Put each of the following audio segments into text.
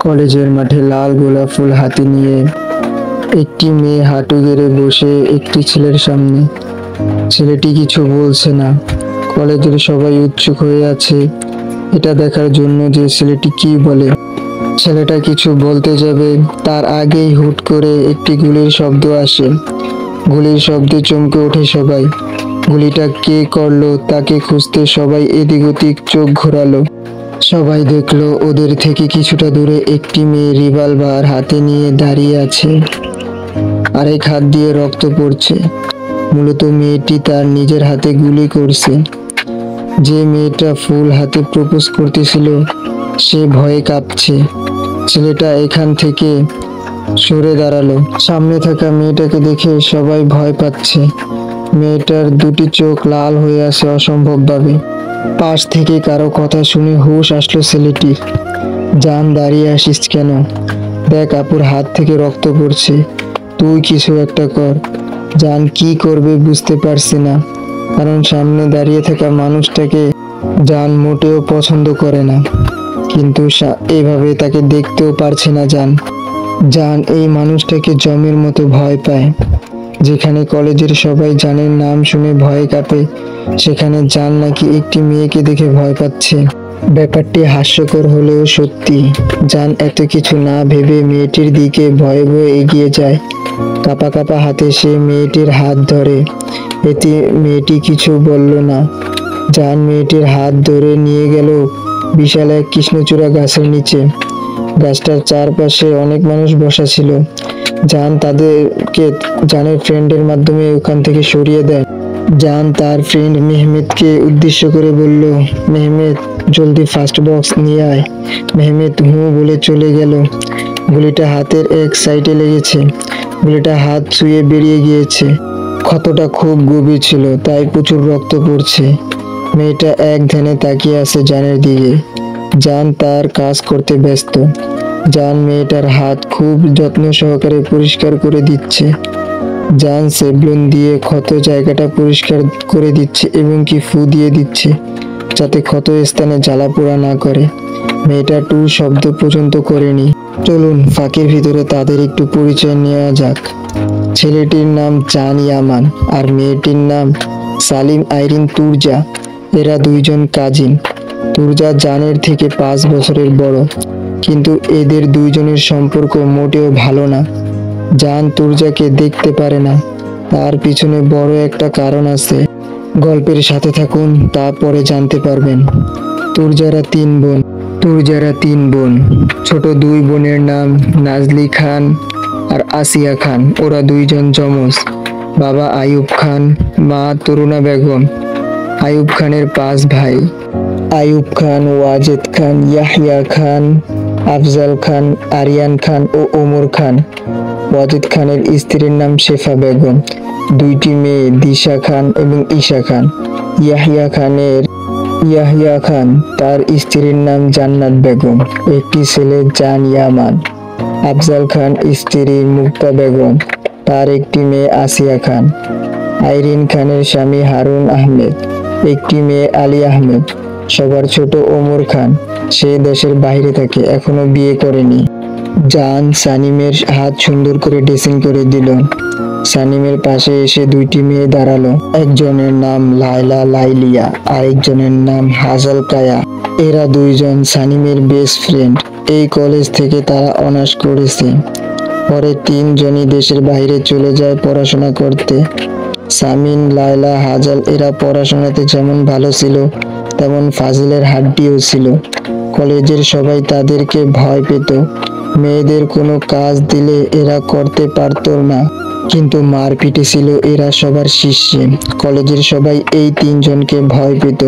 কলেজের মাঠে লাল গোলাপ ফুল হাতে নিয়ে একটি মেয়ে হাঁটু গেড়ে বসে একটি ছেলের সামনে। ছেলেটি কিছু বলছে না। কলেজের সবাই উৎসুক হয়ে আছে এটা দেখার জন্য যে ছেলেটি কি বলে। ছেলেটা কিছু বলতে যাবে তার আগেই হুট করে একটি গুলির শব্দ আসে। গুলির শব্দে চমকে ওঠে সবাই। গুলিটা কে করলো তাকে খুঁজতে সবাই এদিক ওদিক চোখ ঘোরালো। সবাই দেখলো ওদের থেকে কিছুটা দূরে একটি মেয়ে রিভলভার হাতে নিয়ে দাঁড়িয়ে আছে। আরেক হাত দিয়ে রক্ত পড়ছে। মূলত মেয়েটি তার নিজের হাতে গুলি করছে। যে মেয়েটা ফুল হাতে প্রপোজ করতেছিল সে ভয়ে কাঁপছে। ছেলেটা এখান থেকে সরে দাঁড়ালো। সামনে থাকা মেয়েটাকে দেখে সবাই ভয় পাচ্ছে। মেয়েটার দুটি চোখ লাল হয়ে আছে অসম্ভবভাবে। পাশ থেকে কারো কথা শুনে হুঁশ আসলো ছেলেটির। জান, দাঁড়িয়ে আসিস কেন? দেখ আপুর হাত থেকে রক্ত পড়ছে, তুই কিছু একটা কর। জান কি করবে বুঝতে পারছে না, কারণ সামনে দাঁড়িয়ে থাকা মানুষটাকে জান মোটেও পছন্দ করে না, কিন্তু এভাবে তাকে দেখতেও পারছে না জান। জান এই মানুষটাকে জমের মতো ভয় পায়। যেখানে কলেজের সবাই জানের নাম শুনে ভয় কাঁপে, সেখানে জান নাকি একটি মেয়েকে দেখে ভয় পাচ্ছে। ব্যাপারটি হাস্যকর হলেও সত্যি। জান এত কিছু না ভেবে মেয়েটির দিকে ভয়ে ভয়ে এগিয়ে যায়। কাঁপা কাঁপা হাতে সে মেয়েটির হাত ধরে। এতে মেয়েটি কিছু বলল না। জান মেয়েটির হাত ধরে নিয়ে গেল বিশাল এক কৃষ্ণচূড়া গাছের নিচে। গাছটার চারপাশে অনেক মানুষ বসা ছিল। জান তাদেরকে জানের ফ্রেন্ডের মাধ্যমে ওখান থেকে সরিয়ে দেয়। জান তার ফ্রেন্ড মেহমেদকে উদ্দেশ্য করে বলল, মেহমেদ জলদি ফার্স্ট বক্স নিয়ে আয়। মেহমেদ হুঁ বলে চলে গেল। গুলিটা হাতের এক সাইডে লেগেছে। গুলিটা হাত ছুঁয়ে বেরিয়ে গিয়েছে। ক্ষতটা খুব গভীর ছিল, তাই প্রচুর রক্ত পড়ছে। মেয়েটা এক ধ্যানে তাকিয়ে আছে জানের দিকে। জান তার কাজ করতে ব্যস্ত। জান মেয়েটার হাত খুব যত্ন সহকারে পরিষ্কার করে দিচ্ছে। জান সেভলন দিয়ে ক্ষত জায়গাটা পরিষ্কার করে দিচ্ছে এবং কি ফু দিয়ে দিচ্ছে, যাতে ক্ষত স্থানে জ্বালা পোড়া না করে। মেয়েটা টু শব্দ পর্যন্ত করেনি। চলুন ফাঁকের ভিতরে তাদের একটু পরিচয় নেওয়া যাক। ছেলেটির নাম জান ইয়ামান আর মেয়েটির নাম সালিম আইরিন তুর্জা। এরা দুইজন কাজিন। তুর্জা জানের থেকে 5 বছরের বড়, কিন্তু এদের দুইজনের সম্পর্ক মোটেও ভালো না। জান তুর্জাকে দেখতে পারে না। তার পিছনে বড় একটা কারণ আছে। গল্পের সাথে থাকুন, তা পরে জানতে পারবেন। তুর্জারা তিন বোন। ছোট 2 বোনের নাম নাজলি খান আর আসিয়া খান। ওরা দুইজন যমজ। বাবা আইয়ুব খান, মা তরুণা বেগম। আইয়ুব খানের 5 ভাই: আইয়ুব খান, ওয়াজেদ খান, ইয়াহিয়া খান, আফজাল খান, আরিয়ান খান ও ওমর খান। ওয়াজেদ খানের স্ত্রীর নাম শেফা বেগম। 2টি মেয়ে দিশা খান এবং ঈশা খান। ইয়াহিয়া খান তার স্ত্রীর নাম জান্নাত বেগম। একটি ছেলে জান ইয়ামান। আফজাল খান স্ত্রী মুক্তা বেগম। তার একটি মেয়ে আসিয়া খান। আইরিন খানের স্বামী হারুন আহমেদ। একটি মেয়ে আলী আহমেদ। সবার ছোট ওমর খান। সে দেশের বাইরে থাকে, এখনো বিয়ে করেনি। জান সানিমের হাত সুন্দর করে ড্রেসিং করে দিল। সানিমের পাশে এসে 2টি মেয়ে দাঁড়ালো। একজনের নাম লাইলা লাইলিয়া, আরেকজনের নাম হাজাল কায়া। এরা দুইজন সানিমের বেস্ট ফ্রেন্ড। এই কলেজ থেকে তারা অনার্স করেছে। পরে 3 জনই দেশের বাইরে চলে যায় পড়াশোনা করতে। সামিন, লাইলা, হাজাল এরা পড়াশোনাতে যেমন ভালো ছিল, তেমন ফাজিলের হাড্ডিও ছিল। কলেজের সবাই তাদেরকে ভয় পেত। মেয়েদের কোনো কাজ দিলে এরা করতে পারত না, কিন্তু মারপিটে ছিল এরা সবার শীর্ষে। কলেজের সবাই এই 3 জনকে ভয় পেত।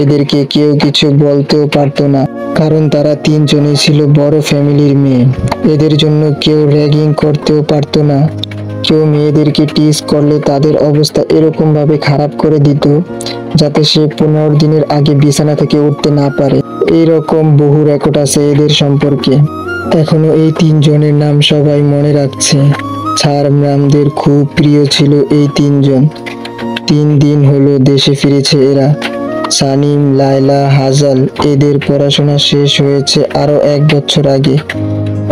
এদেরকে কেউ কিছু বলতেও পারতো না, কারণ তারা 3 জনই ছিল বড় ফ্যামিলির মেয়ে। এদের জন্য কেউ র্যাগিং করতেও পারতো না। কেউ মেয়েদেরকে টিজ করলে তাদের অবস্থা এরকম ভাবে খারাপ করে দিত যাতে সে 15 দিনের আগে বিছানা থেকে উঠতে না পারে। এইরকম বহু রেকর্ড আছে এদের সম্পর্কে। এখনো এই 3 জনের নাম সবাই মনে রাখছে। স্যার ম্যামদের খুব প্রিয় ছিল এই 3 জন। 3 দিন হলো দেশে ফিরেছে এরা। সানিম, লায়লা, হাজাল এদের পড়াশোনা শেষ হয়েছে আরো 1 বছর আগে।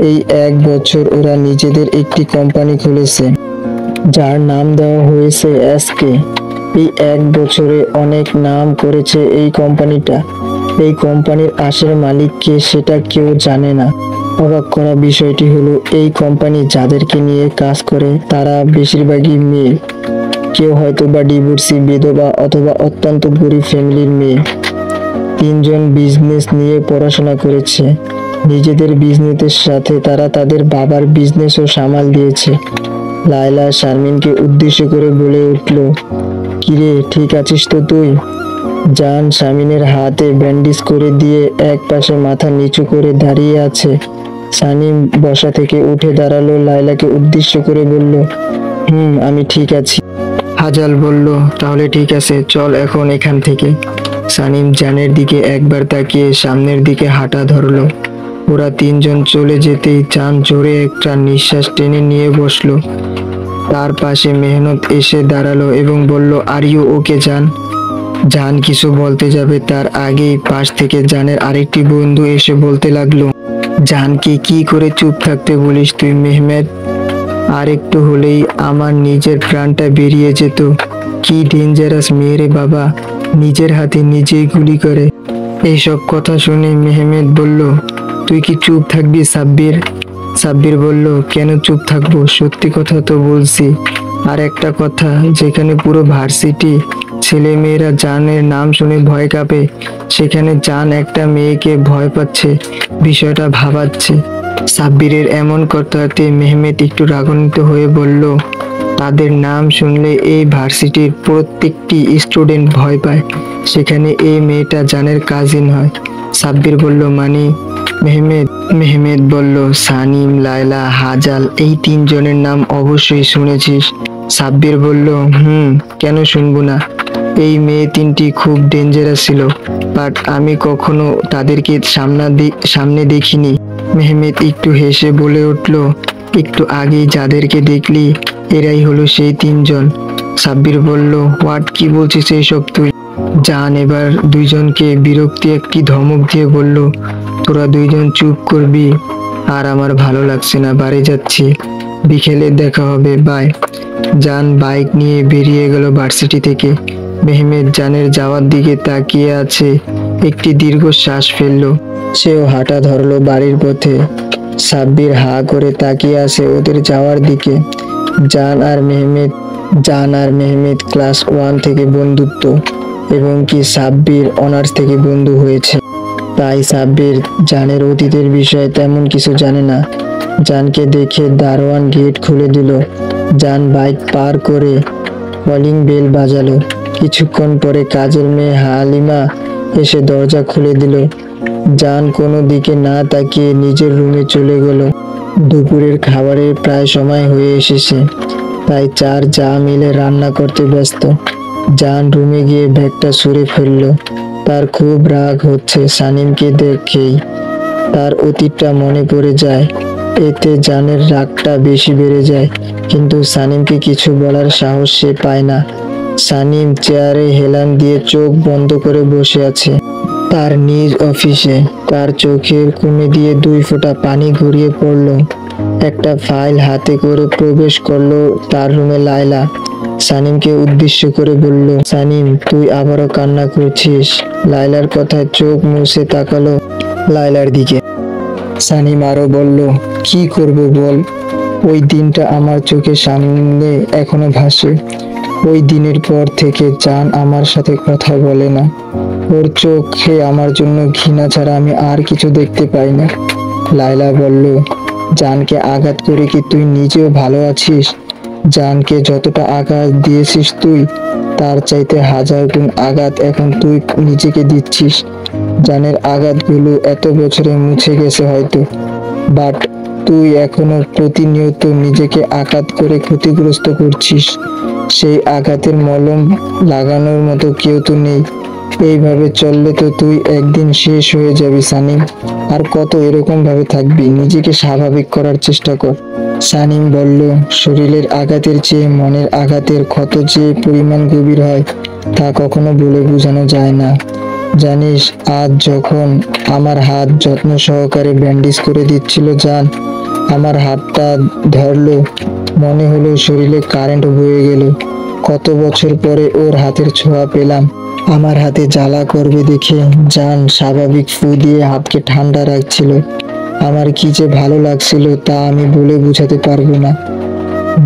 এই 1 বছর ওরা নিজেদের একটি কোম্পানি খুলেছে, যার নাম দেওয়া হয়েছে এসকে। এই 1 বছরে অনেক নাম করেছে এই কোম্পানিটা। এই কোম্পানির আসল মালিক কে সেটা কেউ জানে না। অবাক করা বিষয়টি হলো, এই কোম্পানি যাদেরকে নিয়ে কাজ করে তারা বেশিরভাগই মেয়ে। কেউ হয়তো বা ডিভোর্সি, বিধবা অথবা অত্যন্ত গরিব ফ্যামিলির মেয়ে। 3জন বিজনেস নিয়ে পড়াশোনা করেছে। নিজেদের বিজনেসের সাথে তারা তাদের বাবার বিজনেসও সামাল দিয়েছে। লায়লা শারমিনকে উদ্দেশ্য করে বলে উঠল, কিরে, ঠিক আছিস তো তুই? জান শারমিনের হাতে ব্যান্ডেজ করে দিয়ে এক পাশে মাথা নিচু করে দাঁড়িয়ে আছে। সানিম বসা থেকে উঠে দাঁড়ালো, লায়লাকে উদ্দেশ্য করে বলল, আমি ঠিক আছি। হাজাল বলল, তাহলে ঠিক আছে, চল এখন এখান থেকে। সানিম জানের দিকে একবার তাকিয়ে সামনের দিকে হাঁটা ধরলো। ওরা 3জন চলে যেতেই জান জোরে একটা নিঃশ্বাস টেনে নিয়ে বসলো। তার পাশে মেহনত এসে দাঁড়ালো এবং বলল, আর ইউ ওকে জান? জান কিছু বলতে যাবে তার আগেই পাশ থেকে জানের আরেকটি বন্ধু এসে বলতে লাগলো, জানকে কি করে চুপ থাকতে বলিস তুই মেহমেদ? আর একটু হলেই আমার নিজের প্রাণটা বেরিয়ে যেত। কি ডেঞ্জারাস মেয়ে রে বাবা, নিজের হাতে নিজেই গুলি করে। এইসব কথা শুনে মেহমেদ বলল, তুই কি চুপ থাকবি সাব্বির? সাব্বির বলল, কেন চুপ থাকবো, সত্যি কথা তো বলছি। আর একটা কথা, যেখানে পুরো ভার্সিটি ছেলে মেয়েরা জানের নাম শুনে ভয় কাঁপে, সেখানে জান একটা মেয়েকে ভয় পাচ্ছে, বিষয়টা ভাবাচ্ছে। সাব্বিরের এমন কথাতে মেহমেদ একটু রাগান্বিত হয়ে বলল, তাদের নাম শুনলে এই ভার্সিটির প্রত্যেকটি স্টুডেন্ট ভয় পায়, সেখানে এই মেয়েটা জানের কাজিন হয়। সাব্বির বলল, মানে? মেহমেদ বলল, সানিম, লায়লা, হাজাল, এই 3জনের নাম অবশ্যই শুনেছিস। সাব্বির বলল, কেন শুনবো না? এই মেয়ে 3টি খুব ডেঞ্জারাস ছিল, বাট আমি কখনো তাদেরকে সামনে দেখিনি। মেহমেদ একটু হেসে বলে উঠল, একটু আগেই যাদেরকে দেখলি এরাই হলো সেই 3জন। সাব্বির বলল, হোয়াট, কি বলছিস এইসব তুই? জান এবার 2জনকে বিরক্তি একটি ধমক দিয়ে বলল, তোরা 2জন চুপ করবি? আর আমার ভালো লাগছে না, বাড়ি যাচ্ছি, বিকেলে দেখা হবে, বাই। জান বাইক নিয়ে বেরিয়ে গেল ভার্সিটি থেকে। মেহমেদ জানের যাওয়ার দিকে তাকিয়ে আছে, একটি দীর্ঘ শ্বাস ফেললো। সেও হাঁটা ধরলো বাড়ির পথে। সাব্বির হা করে তাকিয়ে আছে ওদের যাওয়ার দিকে। জান আর মেহমেদ ক্লাস 1 থেকে বন্ধুত্ব, এবং কি সাব্বির অনার্স থেকে বন্ধু হয়েছে। তাই সাব্বির জানের অতীতের বিষয়ে তেমন কিছু জানে না। জানকে দেখে দারোয়ান গেট খুলে দিল। জান বাইক পার করে কলিং বেল বাজালো। কিছুক্ষণ পরে কাজের মেয়ে হালিমা এসে দরজা খুলে দিল। জান কোনো দিকে না তাকিয়ে নিজের রুমে চলে গেল। দুপুরের খাবারের প্রায় সময় হয়ে এসেছে, তাই যা মিলে রান্না করতে ব্যস্ত। জান রুমে গিয়ে ব্যাগটা সরে ফেলল। তার খুব রাগ হচ্ছে সানিমকে দেখেই। তার অতীতটা মনে পড়ে যায়, এতে জানের রাগটা বেশি বেড়ে যায়, কিন্তু সানিমকে কিছু বলার সাহস সে পায় না। সানিম চেয়ারে হেলান দিয়ে চোখ বন্ধ করে বসে আছে। তার নিজ অফিসে তার চোখের কোণে দিয়ে 2 ফোঁটা পানি গড়িয়ে পড়ল। একটা ফাইল হাতে করে প্রবেশ করলো তার রুমে লায়লা। সানিমকে উদ্দেশ্য করে বলল, সানিম, তুই আবারও কান্না করছিস? লায়লার কথায় চোখ মুছে তাকালো লায়লার দিকে। সানিম আরো বলল, কি করব বল? ওই দিনটা আমার চোখের সামনে এখনো ভাসে। ওই দিনের পর থেকে জান আমার সাথে কথা বলে না। ওর চোখে আমার জন্য ঘৃণা ছাড়া আমি আর কিছু দেখতে পাই না। লায়লা বলল, জানকে আঘাত করে কি তুই নিজেও ভালো আছিস? জানকে যতটা আঘাত দিয়েছিস তুই, তার চাইতে 1000 গুণ আঘাত এখন তুই নিজেকে দিচ্ছিস। জানের আঘাতগুলো এত বছরে মুছে গেছে হয়তো, বাট তুই এখনো প্রতিনিয়ত নিজেকে আঘাত করে ক্ষতিগ্রস্ত করছিস। সেই আঘাতের মলম লাগানোর মতো কেউ তো নেই। এইভাবে চললে তো তুই একদিন শেষ হয়ে যাবি সানিম। আর কত এরকম ভাবে থাকবি? নিজেকে স্বাভাবিক করার চেষ্টা কর। সানিম বলল, শরীরের আঘাতের চেয়ে মনের আঘাতের ক্ষত যে পরিমাণ গভীর হয় তা কখনো বলে বোঝানো যায় না। জানিস, আজ যখন আমার হাত যত্ন সহকারে ব্যান্ডেজ করে দিচ্ছিল জান, আমার হাতটা ধরলো, মনে হলো শরীরে কারেন্ট বয়ে গেল। কত বছর পরে ওর হাতের ছোঁয়া পেলাম। আমার হাতে জ্বালা করবে দেখে জান স্বাভাবিক ফু দিয়ে হাতকে ঠান্ডা রাখছিল। আমার কি যে ভালো লাগছিল তা আমি বলে বোঝাতে পারবো না।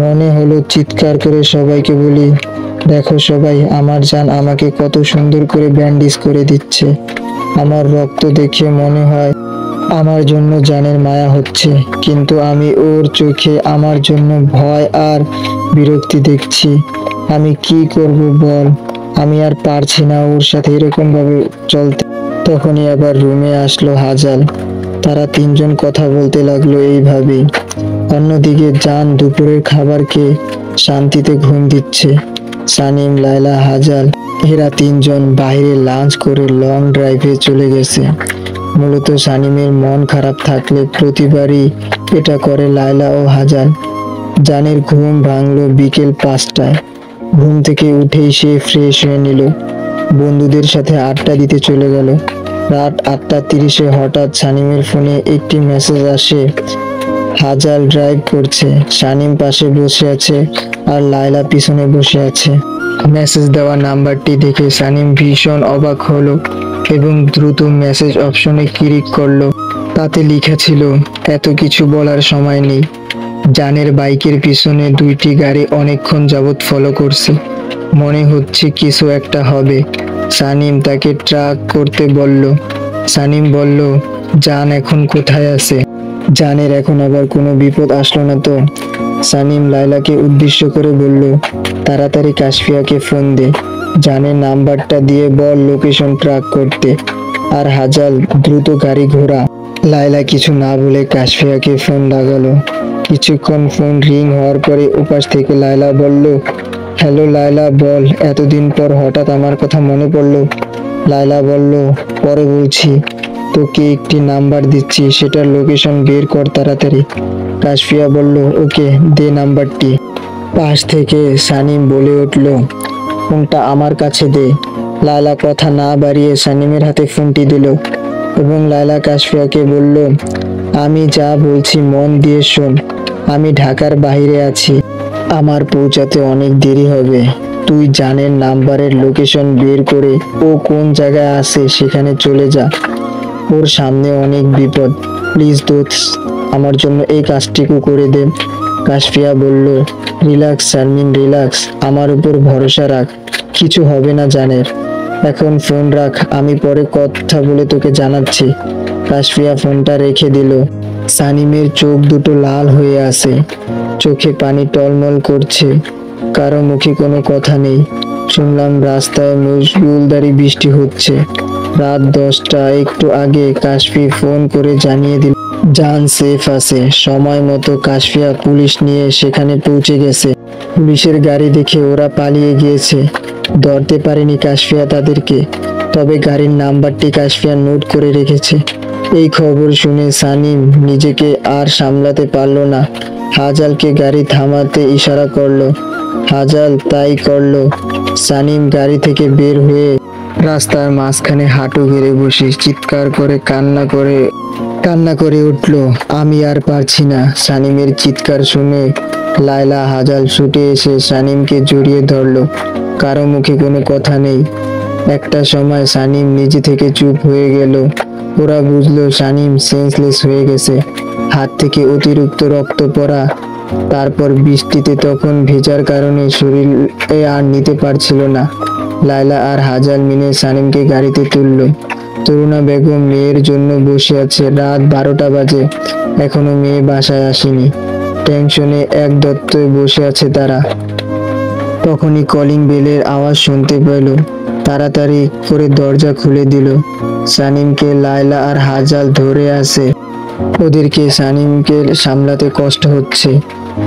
মনে হলো চিৎকার করে সবাইকে বলি, দেখো সবাই, আমার জান আমাকে কত সুন্দর করে ব্যান্ডেজ করে দিচ্ছে। আমার রক্ত দেখে মনে হয় আমার জন্য জানের মায়া হচ্ছে, কিন্তু আমি ওর চোখে আমার জন্য ভয় আর বিরক্তি দেখছি। আমি কি করব বল? আমি আর পারছি না ওর সাথে এরকম ভাবে চলতে। তখনই আবার রুমে আসলো হাজাল। তারা তিনজন কথা বলতে লাগলো এইভাবেই। অন্যদিকে জান দুপুরের খাবার খেয়ে শান্তিতে ঘুম দিচ্ছে। সানিম, লায়লা, হাজাল এরা তিনজন বাইরে লাঞ্চ করে লং ড্রাইভে চলে গেছে। মূলত সানিমের মন খারাপ থাকলে প্রতিবারই এটা করে লায়লা ও হাজাল। জানের ঘুম ভাঙলো বিকেল 5টায়। ঘুম থেকে উঠেই সে ফ্রেশ হয়ে নিল, বন্ধুদের সাথে আড্ডা দিতে চলে গেল। রাত 8:30-এ হঠাৎ সানিমের ফোনে একটি মেসেজ আসে। হাজাল ড্রাইভ করছে, সানিম পাশে বসে আছে আর লায়লা পিছনে বসে আছে। মেসেজ দেওয়া নাম্বারটি দেখে সানিম ভীষণ অবাক হলো এবং দ্রুত মেসেজ অপশনে ক্লিক করলো। তাতে লেখা ছিল, এত কিছু বলার সময় নেই। জানের বাইকের পিছনে 2টি গাড়ি অনেকক্ষণ যাবৎ ফলো করছে, মনে হচ্ছে কিছু একটা হবে। সানিম তাকে ট্র্যাক করতে বলল। সানিম বলল, জান এখন কোথায় আছে? জানের এখন আবার কোনো বিপদ আসলো না তো? সানিম লায়লাকে উদ্দেশ্য করে বলল, তাড়াতাড়ি কাশফিয়াকে ফোন দে, জানের নাম্বারটা দিয়ে বল লোকেশন ট্র্যাক করতে। আর হাজাল, দ্রুত গাড়ি ঘোরা। লায়লা কিছু না বলে কাশফিয়াকে ফোন লাগালো। কিছুক্ষণ ফোন রিং হওয়ার পরে ওপাশ থেকে লায়লা বলল, হ্যালো লায়লা, বল, এতদিন পর হঠাৎ আমার কথা মনে পড়লো। লায়লা বলল, পরে বলছি, তোকে একটি নাম্বার দিচ্ছি, সেটার লোকেশন বের কর তাড়াতাড়ি। কাশফিয়া বলল, ওকে, দে নাম্বারটি। পাশ থেকে সানিম বলে উঠল, ফোনটা আমার কাছে দে। লায়লা কথা না বাড়িয়ে সানিমের হাতে ফোনটি দিল এবং লায়লা কাশফিয়াকে বলল, আমি যা বলছি মন দিয়ে শোন। আমি ঢাকার বাইরে আছি, আমার পৌঁছাতে অনেক দেরি হবে। তুই জানের নাম্বারের লোকেশন বের করে ও কোন জায়গায় আছে সেখানে চলে যা। ওর সামনে অনেক বিপদ, প্লিজ দোস্ত, আমার জন্য এই কাজটিকে করে দে। কাশফিয়া বলল, রিল্যাক্স শারমিন, রিল্যাক্স, আমার উপর ভরসা রাখ, কিছু হবে না জানের। এখন ফোন রাখ, আমি পরে কথা বলে তোকে জানাচ্ছি। কাশফিয়া ফোনটা রেখে দিল। সানিমের চোখ দুটো লাল হয়ে আছে, চোখে পানি টলমল করছে, কারো মুখে কোনো কথা নেই। শুনলাম রাস্তায় মুষলধারে বৃষ্টি হচ্ছে। রাত 10টা একটু আগে কাশফি ফোন করে জানিয়ে দিল জান সেফ আছে। সময় মতো কাশফিয়া পুলিশ নিয়ে সেখানে পৌঁছে গেছে। পুলিশের গাড়ি দেখে ওরা পালিয়ে গিয়েছে, ধরতে পারেনি কাশফিয়া তাদেরকে, তবে গাড়ির নাম্বারটি কাশফিয়া নোট করে রেখেছে। এই খবর শুনে সানিম নিজেকে আর সামলাতে পারলো না, হাজালকে গাড়ি থামাতে ইশারা করলো। হাজাল তাই করলো। সানিম গাড়ি থেকে বের হয়ে রাস্তার মাঝখানে হাঁটু গেড়ে বসে চিৎকার করে কান্না করে উঠল, আমি আর পারছি না। সানিমের চিৎকার শুনে লায়লা, হাজাল ছুটে এসে সানিমকে জড়িয়ে ধরলো। কারো মুখে কোনো কথা নেই। একটা সময় সানিম নিজে থেকে চুপ হয়ে গেল। ওরা বুঝলো সানিম সেন্সলেস হয়ে গেছে, হাত থেকে অতিরিক্ত রক্ত পড়া, তারপর বৃষ্টিতে তখন ভেজার কারণে শরীরে আর নিতে পারছিল না। লায়লা আর হাজাল মিলে সানিমকে গাড়িতে তুললো। তরুণা বেগম মেয়ের জন্য বসে আছে। রাত 12টা বাজে, এখনো মেয়ে বাসায় আসেনি। টেনশনে এক দত্তয় বসে আছে তারা। তখনই কলিং বেলের আওয়াজ শুনতে পেল। তাড়াতাড়ি করে দরজা খুলে দিল। সানিমকে লায়লা আর হাজাল ধরে আছে, ওদেরকে সানিমকে সামলাতে কষ্ট হচ্ছে।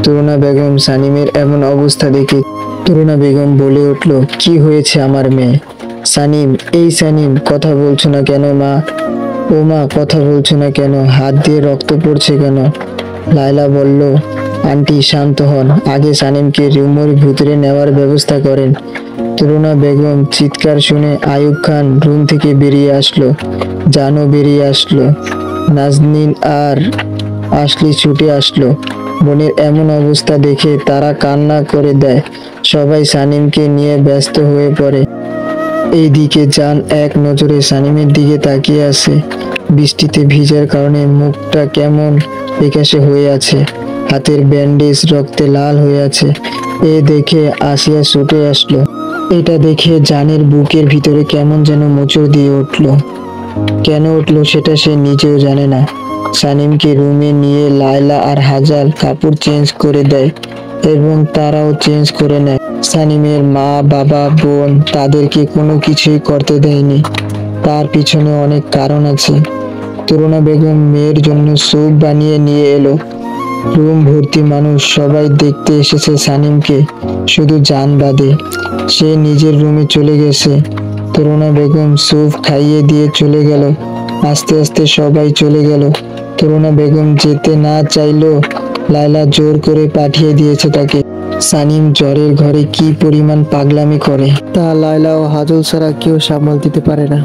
তরুণা বেগম সানিমের এমন অবস্থা দেখে তরুণা বেগম বলে উঠল, কি হয়েছে আমার মেয়ে? সানিম, এই সানিম, কথা বলছো না কেন মা? ও মা, কথা বলছো না কেন? হাত দিয়ে রক্ত পড়ছে কেন? লায়লা বলল, আন্টি শান্ত হন, আগে সানিমকে রুমের ভিতরে নেওয়ার ব্যবস্থা করেন। তরুণা বেগম চিৎকার শুনে আয়ুব খান রুম থেকে বেরিয়ে আসলো, জানও বেরিয়ে আসলো। নাজনীন আর আসলি ছুটে আসলো। বোনের এমন অবস্থা দেখে তারা কান্না করে দেয়। সবাই সানিমকে নিয়ে ব্যস্ত হয়ে পড়ে। এইদিকে জান এক নজরে সানিমের দিকে তাকিয়ে আছে। বৃষ্টিতে ভিজার কারণে মুখটা কেমন ফ্যাকাশে হয়ে আছে, হাতের ব্যান্ডেজ রক্তে লাল হয়ে আছে। এ দেখে আসিয়া ছুটে আসলো। এটা দেখে জানের বুকের ভিতরে কেমন যেন মোচড় দিয়ে উঠলো। কেন উঠলো সেটা সে নিজেও জানে না। সানিমকে রুমে নিয়ে লায়লা আর হাজাল কাপড় চেঞ্জ করে দেয় এবং তারাও চেঞ্জ করে নেয়। সানিমের মা, বাবা, বোন তাদেরকে কোনো কিছুই করতে দেয়নি। তার পিছনে অনেক কারণ আছে। তরুণা বেগম মেয়ের জন্য স্যুপ বানিয়ে নিয়ে এলো। রুম ভর্তি মানুষ, সবাই দেখতে এসেছে সানিমকে, শুধু জান বাদে। সে নিজের রুমে চলে গেছে। তরুণা বেগম স্যুপ খাইয়ে দিয়ে চলে গেল। আস্তে আস্তে সবাই চলে গেল। তরুণা বেগম যেতে না চাইলেও লায়লা জোর করে পাঠিয়ে দিয়েছে তাকে। সানিম জ্বরের ঘরে কি পরিমাণ পাগলামি করে তা লায়লা ও হাজল ছাড়া কেউ সামাল দিতে পারে না।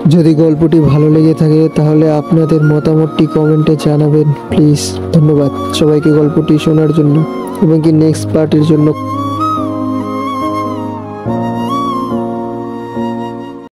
যদি গল্পটি ভালো লেগে থাকে তাহলে আপনাদের মতামতটি কমেন্টে জানাবেন প্লিজ। ধন্যবাদ সবাইকে গল্পটি শোনার জন্য এবং কি নেক্সট পার্টের জন্য।